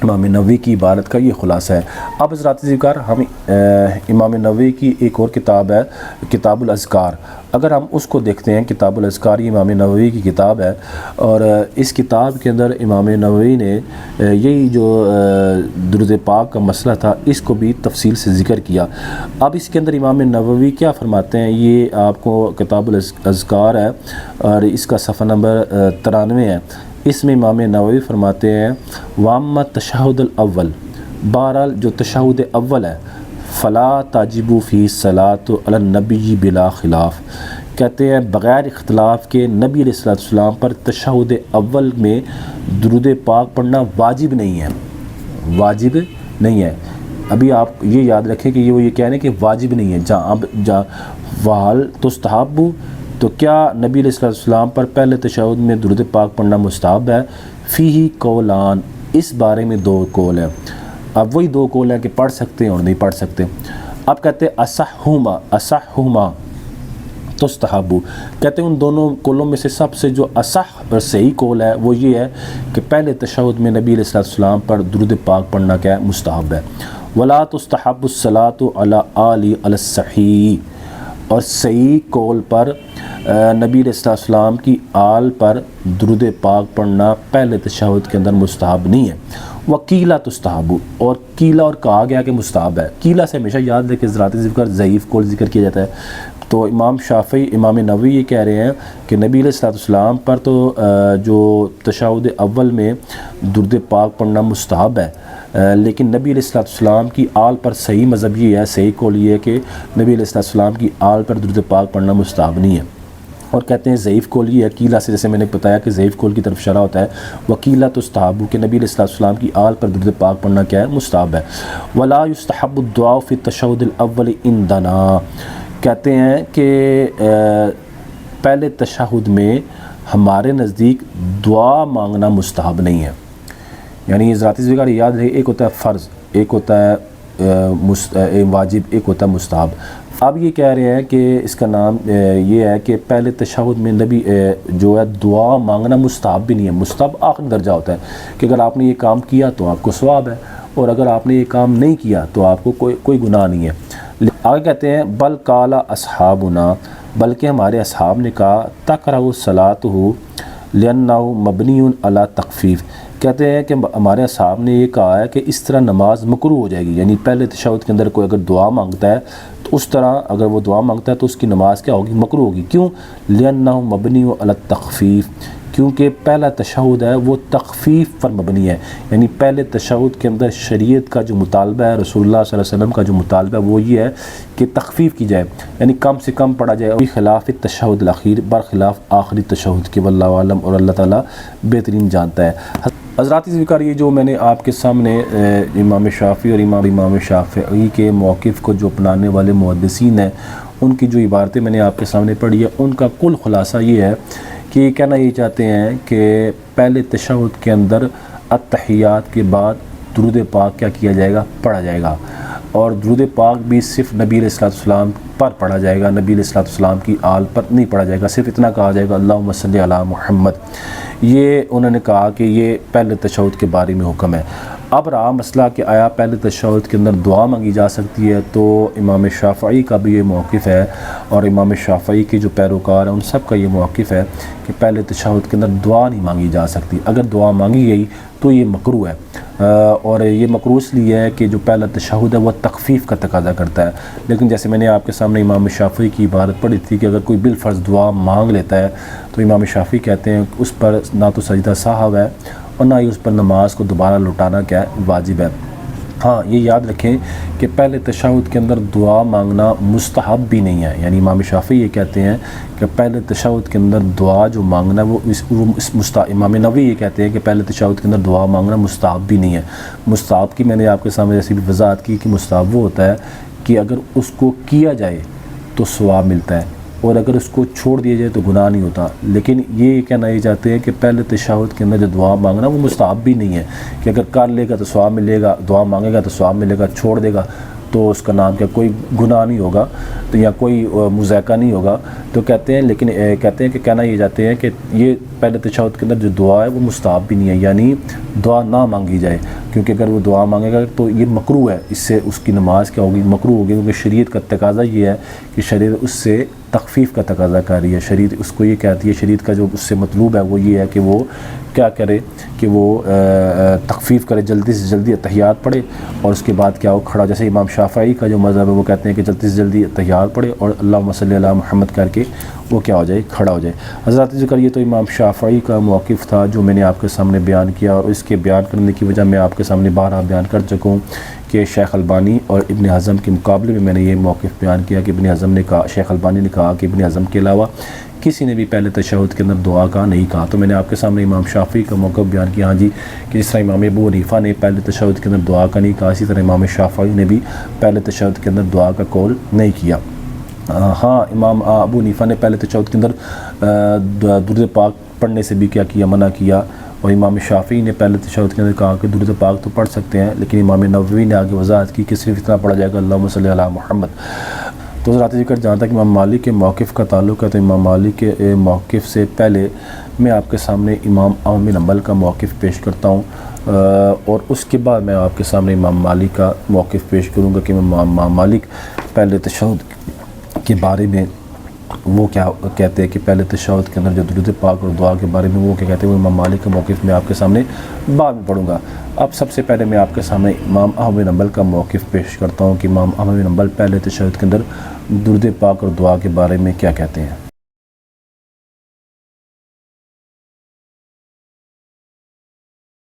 امام نووی کی عبارت کا یہ خلاصہ ہے۔ اب حضرات ذکر ہم امام نووی کی ایک اور کتاب ہے کتاب الاذکار، اگر ہم اس کو دیکھتے ہیں، کتاب الاذکار یہ امام نووی کی کتاب ہے، اور اس کتاب کے اندر امام نووی نے یہی جو درود پاک کا مسئلہ تھا اس کو بھی تفصیل سے ذکر کیا۔ اب اس کے اندر امام نووی کیا فرماتے ہیں، یہ آپ کو کتاب الاذکار ہے اور اس کا صفحہ نمبر 93 ہے۔ اس میں امام نووی فرماتے ہیں وَأَمَّا التَّشَهُّدُ الْأَوَّلُ، بہرحال جو تشہد اول ہے، فَلَا تَجِبُ فِيهِ الصَّلَاةُ عَلَى النَّبِيِّ بِلَا خِلَافٍ، کہتے ہیں بغیر اختلاف کے نبی علیہ السلام پر تشہد اول میں درود پاک پڑھنا واجب نہیں ہے، واجب نہیں ہے۔ ابھی آپ یہ یاد رکھیں کہ یہ کہہ رہے ہیں کہ واجب نہیں ہے، جہاں وَهَلْ تُسْتَحَبُّ، تو کیا نبی علیہ السلام پر پہلے تشہد میں درود پاک پڑھنا مستحب ہے؟ فیہ قولان، اس بارے میں دو قول ہیں۔ اب وہی دو قول ہیں کہ پڑھ سکتے ہیں اور نہیں پڑھ سکتے۔ اب کہتے ہیں اصحہما تستحب، کہتے ہیں ان دونوں قولوں میں سے سب سے جو اصح اور صحیح قول ہے وہ یہ ہے کہ پہلے تشہد میں نبی علیہ السلام پر درود پاک پڑھنا کیا ہے؟ مستحب ہے۔ ولا تستحب الصلاۃ علی آل الصحیح، اور صحیح قول پر نبی علیہ السلام کی آل پر درود پاک پڑھنا پہلے تشہد کے اندر مستحب نہیں ہے۔ وقیلہ تستحب، اور قیلہ اور کہا گیا کہ مستحب ہے۔ قیلہ سے ہمیشہ یاد رکھیں ذرات ذکر ضعیف قول ذکر کیا جاتا ہے، تو امام شافعی امام نووی یہ کہہ رہے ہیں کہ نبی علیہ السلام پر تو جو تشہد اول میں درود پاک پڑھنا مستحب ہے، لیکن نبی علیہ السلام کی آل پر صحیح مذہب یہ ہے، صحیح قول یہ ہے کہ نبی علیہ السلام کی آل پر درود پاک پڑھنا مستحب نہیں ہے۔ اور کہتے ہیں ضعیف قول یہ ہے، قیلہ سے جیسے میں نے بتایا کہ ضعیف قول کی طرف اشارہ ہوتا ہے، وقیلہ تستحب، کہ نبی علیہ السلام کی آل پر درود پاک پڑھنا کیا ہے؟ مستحب ہے۔ ولا یستحب الدعاء فی التشہد الاول عندنا، کہتے ہیں کہ پہلے تشہد میں ہمارے نزدیک دعا مانگنا مستحب نہیں ہے۔ یعنی ذاتی ذکر یاد رہے، ایک ہوتا ہے فرض، ایک ہوتا ہے واجب، ایک ہوتا ہے مستحب۔ اب یہ کہہ رہے ہیں کہ اس کا نام یہ ہے کہ پہلے تشہد میں نبی جو ہے دعا مانگنا مستحب بھی نہیں ہے۔ مستحب آخری درجہ ہوتا ہے کہ اگر آپ نے یہ کام کیا تو آپ کو ثواب ہے، اور اگر آپ نے یہ کام نہیں کیا تو آپ کو کوئی گناہ نہیں ہے۔ آگے کہتے ہیں بل قال اصحابنا، بلکہ ہمارے اصحاب نے کہا تکرہ صلاتہ لأنہ مبنی علی تخفیف، کہتے ہیں کہ ہمارے اصحاب نے یہ کہا ہے کہ اس طرح نماز مکروہ ہو جائے گی، یعنی پہلے تشہد کے اندر کوئی اگر دعا مانگتا ہے تو اس طرح اگر وہ دعا مانگتا ہے تو اس کی نماز کیا ہوگی؟ مکروہ ہوگی۔ کیوں؟ لأنہ مبنی علی التخفیف، کیونکہ پہلا تشہد ہے وہ تخفیف پر مبنی ہے، یعنی پہلے تشہد کے اندر شریعت کا جو مطالبہ ہے، رسول اللہ صلی اللہ علیہ وسلم کا جو مطالبہ ہے وہ یہ ہے کہ تخفیف کی جائے، یعنی کم سے کم پڑھا جائے، خلاف تشہد الاخیر، برخلاف آخری تشہد کے، واللہ عالم، اور اللہ تعالیٰ بہترین جانتا ہے۔ حضرات ذکر یہ جو میں نے آپ کے سامنے امام شافعی اور امام شافعی کے موقف کو جو اپنانے والے محدثین ہیں ان کی جو عبارتیں میں نے آپ کے سامنے پڑھی ہے، ان کا کل خلاصہ یہ ہے کہ یہ کہنا یہ چاہتے ہیں کہ پہلے تشہد کے اندر التحیات کے بعد درود پاک کیا کیا جائے گا؟ پڑھا جائے گا، اور درود پاک بھی صرف نبی علیہ السلام پر پڑھا جائے گا، نبی علیہ السلام کی آل پر نہیں پڑھا جائے گا، صرف اتنا کہا جائے گا اللہم صلی علی محمد۔ یہ انہوں نے کہا کہ یہ پہلے تشہد کے بارے میں حکم ہے۔ اب رہا مسئلہ کہ آیا پہلے تشہد کے اندر دعا مانگی جا سکتی ہے، تو امام شافعی کا بھی یہ موقف ہے، اور امام شافعی کے جو پیروکار ہیں ان سب کا یہ موقف ہے کہ پہلے تشہد کے اندر دعا نہیں مانگی جا سکتی، اگر دعا مانگی گئی تو یہ مکروہ ہے، اور یہ مکروہ اس لیے ہے کہ جو پہلا تشہد ہے وہ تخفیف کا تقاضا کرتا ہے۔ لیکن جیسے میں نے آپ کے سامنے امام شافعی کی عبارت پڑھی تھی کہ اگر کوئی بالفرض دعا مانگ لیتا ہے تو امام شافعی کہتے ہیں اس پر نہ تو سجدہ سہو ہے اور نہ ہی اس پر نماز کو دوبارہ لوٹانا کیا ہے؟ واجب ہے۔ ہاں یہ یاد رکھیں کہ پہلے تشہد کے اندر دعا مانگنا مستحب بھی نہیں ہے، یعنی امام شافعی یہ کہتے ہیں کہ پہلے تشہد کے اندر دعا جو مانگنا وہ امام نووی یہ کہتے ہیں کہ پہلے تشہد کے اندر دعا مانگنا مستحب بھی نہیں ہے۔ مستحب کی میں نے آپ کے سامنے جیسی بھی وضاحت کی کہ مستحب وہ ہوتا ہے کہ اگر اس کو کیا جائے تو ثواب ملتا ہے، اور اگر اس کو چھوڑ دیا جائے تو گناہ نہیں ہوتا۔ لیکن یہ کہنا یہ چاہتے ہیں کہ پہلے تشہد کے اندر جو دعا مانگنا وہ مستحب بھی نہیں ہے، کہ اگر کر لے گا تو ثواب ملے گا، دعا مانگے گا تو ثواب ملے گا، چھوڑ دے گا تو اس کا نام کیا کوئی گناہ نہیں ہوگا تو یا کوئی مذائقہ نہیں ہوگا. تو کہتے ہیں لیکن کہتے ہیں کہ کہنا یہ جاتے ہیں کہ یہ پہلے تشہد کے اندر جو دعا ہے وہ مستحب بھی نہیں ہے, یعنی دعا نہ مانگی جائے, کیونکہ اگر وہ دعا مانگے گا تو یہ مکروہ ہے, اس سے اس کی نماز کیا ہوگی, مکروہ ہوگی, کیونکہ شریعت کا تقاضا یہ ہے کہ شریعت اس سے تخفیف کا تقاضا کر رہی ہے. شریعت اس کو یہ کہتی ہے, شریعت کا جو اس سے مطلوب ہے وہ یہ ہے کہ وہ کیا کرے کہ وہ تخفیف کرے, جلدی سے جلدی اتحیات پڑھے اور اس کے بعد کیا ہو کھڑا. جیسے امام شافعی کا جو مذہب ہے وہ کہتے ہیں کہ جلدی سے جلدی اتحیات پڑھے اور اللہم صلی علی محمد کر کے وہ کیا ہو جائے, کھڑا ہو جائے. حضرات ذکر یہ تو امام شافعی کا موقف تھا جو میں نے آپ کے سامنے بیان کیا, اور اس کے بیان کرنے کی وجہ میں آپ کے سامنے بارہا بیان کر چکا ہوں کہ شیخ البانی اور ابن حزم کے مقابلے میں نے یہ موقف بیان کیا کہ ابن حزم نے کہا, شیخ البانی نے کہا کہ ابن حزم کے علاوہ کسی نے بھی پہلے تشہد کے اندر دعا کا نہیں کہا. تو میں نے آپ کے سامنے امام شافعی کا موقف بیان کیا, ہاں جی, کہ جس طرح امام ابو حنیفہ نے پہلے تشہد کے اندر دعا کا نہیں کہا, اسی طرح امام شافعی نے بھی پہلے تشہد کے اندر دعا کا قول نہیں کیا. ہاں, امام ابو حنیفہ نے پہلے تشہد کے اندر درود پاک پڑھنے سے بھی کیا کیا, منع کیا, اور امام شافعی نے پہلے تشہد کے اندر کہا کہ درود پاک تو پڑھ سکتے ہیں, لیکن امام نووی نے آگے وضاحت کی کہ صرف اتنا پڑھا جائے گا اللہم صلی علی محمد. تو حضرات ذکر جہاں تک امام مالک کے موقف کا تعلق ہے تو امام مالک کے موقف سے پہلے میں آپ کے سامنے امام احمد بن حنبل کا موقف پیش کرتا ہوں, اور اس کے بعد میں آپ کے سامنے امام مالک کا موقف پیش کروں گا کہ امام مالک پہلے تشہد کے بارے میں وہ کیا کہتے ہیں, کہ پہلے تشہد کے اندر جو درود پاک اور دعا کے بارے میں وہ کیا کہتے ہیں, وہ امام مالک کا موقف میں آپ کے سامنے بعد میں پڑھوں گا. اب سب سے پہلے میں آپ کے سامنے امام احمد بن حنبل کا موقف پیش کرتا ہوں کہ امام احمد بن حنبل پہلے تشہد کے اندر درود پاک اور دعا کے بارے میں کیا کہتے ہیں.